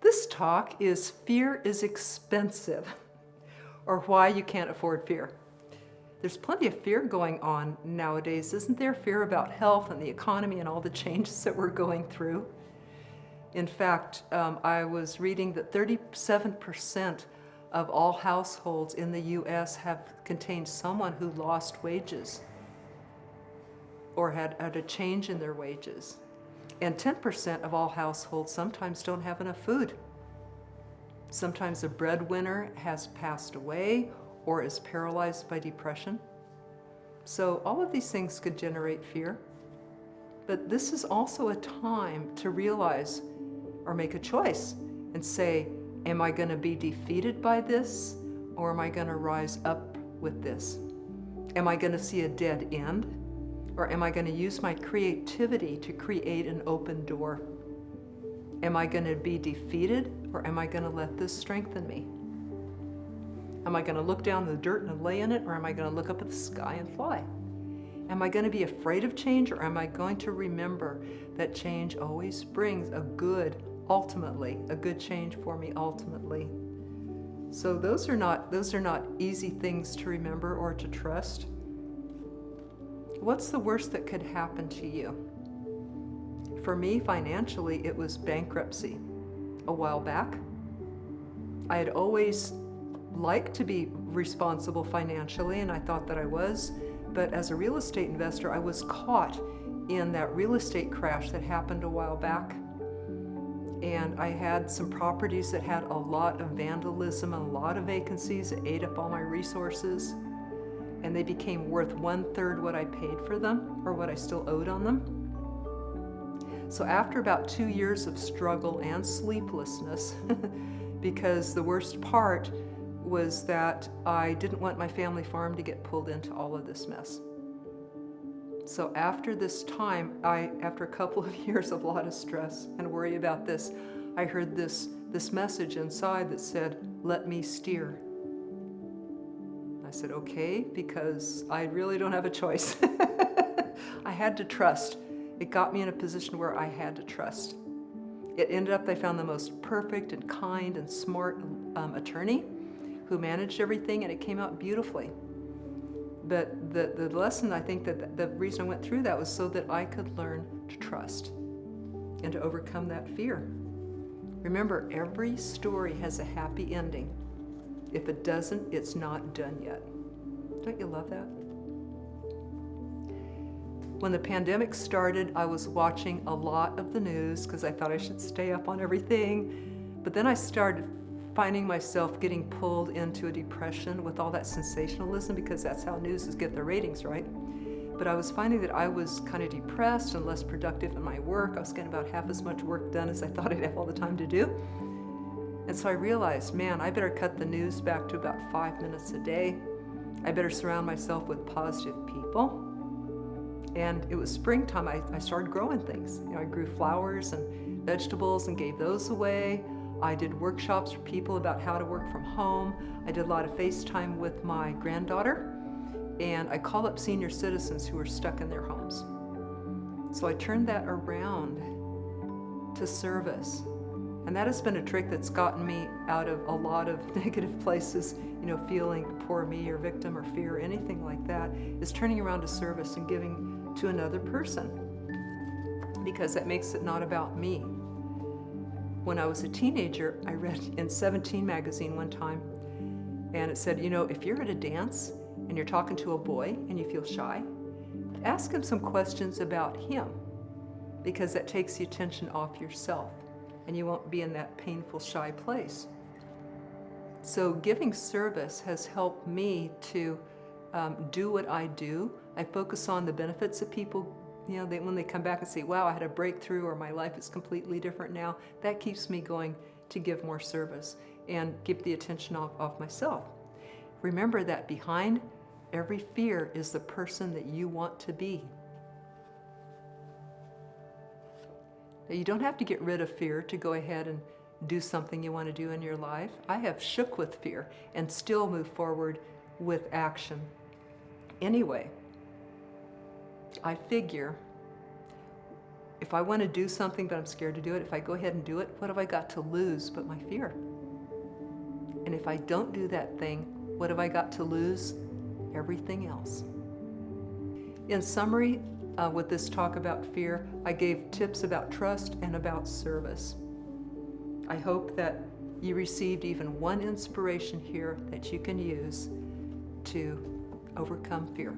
This talk is Fear is Expensive, or Why You Can't Afford Fear. There's plenty of fear going on nowadays, isn't there? Fear about health and the economy and all the changes that we're going through. In fact, I was reading that 37% of all households in the U.S. have contained someone who lost wages or had a change in their wages. And 10% of all households sometimes don't have enough food. Sometimes the breadwinner has passed away or is paralyzed by depression. So all of these things could generate fear. But this is also a time to realize or make a choice and say, am I going to be defeated by this, or am I going to rise up with this? Am I going to see a dead end, or am I going to use my creativity to create an open door? Am I going to be defeated, or am I going to let this strengthen me? Am I going to look down the dirt and lay in it, or am I going to look up at the sky and fly? Am I going to be afraid of change, or am I going to remember that change always brings a good change for me ultimately? So those are not easy things to remember or to trust. What's the worst that could happen to you? For me, financially, it was bankruptcy a while back. I had always liked to be responsible financially, and I thought that I was, but as a real estate investor, I was caught in that real estate crash that happened a while back. And I had some properties that had a lot of vandalism and a lot of vacancies. It ate up all my resources, and they became worth 1/3 what I paid for them, or what I still owed on them. So after about 2 years of struggle and sleeplessness, because the worst part was that I didn't want my family farm to get pulled into all of this mess. So after this time, after a couple of years of a lot of stress and worry about this, I heard this message inside that said, "Let me steer." I said, okay, because I really don't have a choice. I had to trust. It got me in a position where I had to trust. It ended up, I found the most perfect and kind and smart attorney who managed everything, and it came out beautifully. But the lesson, I think that the reason I went through that was so that I could learn to trust and to overcome that fear. Remember, every story has a happy ending. If it doesn't, it's not done yet. Don't you love that? When the pandemic started, I was watching a lot of the news because I thought I should stay up on everything. But then I started finding myself getting pulled into a depression with all that sensationalism, because that's how news get their ratings, right? But I was finding that I was kind of depressed and less productive in my work. I was getting about half as much work done as I thought I'd have all the time to do. And so I realized, man, I better cut the news back to about 5 minutes a day. I better surround myself with positive people. And it was springtime. I started growing things. I grew flowers and vegetables and gave those away. I did workshops for people about how to work from home. I did a lot of FaceTime with my granddaughter. And I called up senior citizens who were stuck in their homes. So I turned that around to service. And that has been a trick that's gotten me out of a lot of negative places, feeling poor me or victim or fear or anything like that, is turning around to service and giving to another person, because that makes it not about me. When I was a teenager, I read in 17 magazine one time, and it said, if you're at a dance and you're talking to a boy and you feel shy, ask him some questions about him, because that takes the attention off yourself and you won't be in that painful, shy place. So giving service has helped me to do what I do. I focus on the benefits of people. When they come back and say, wow, I had a breakthrough, or my life is completely different now, that keeps me going to give more service and keep the attention off myself. Remember that behind every fear is the person that you want to be. Now, you don't have to get rid of fear to go ahead and do something you want to do in your life. I have shook with fear and still move forward with action. Anyway, I figure If I want to do something but I'm scared to do it, if I go ahead and do it, what have I got to lose but my fear? And if I don't do that thing, what have I got to lose? Everything else. In summary, with this talk about fear, I gave tips about trust and about service. I hope that you received even one inspiration here that you can use to overcome fear.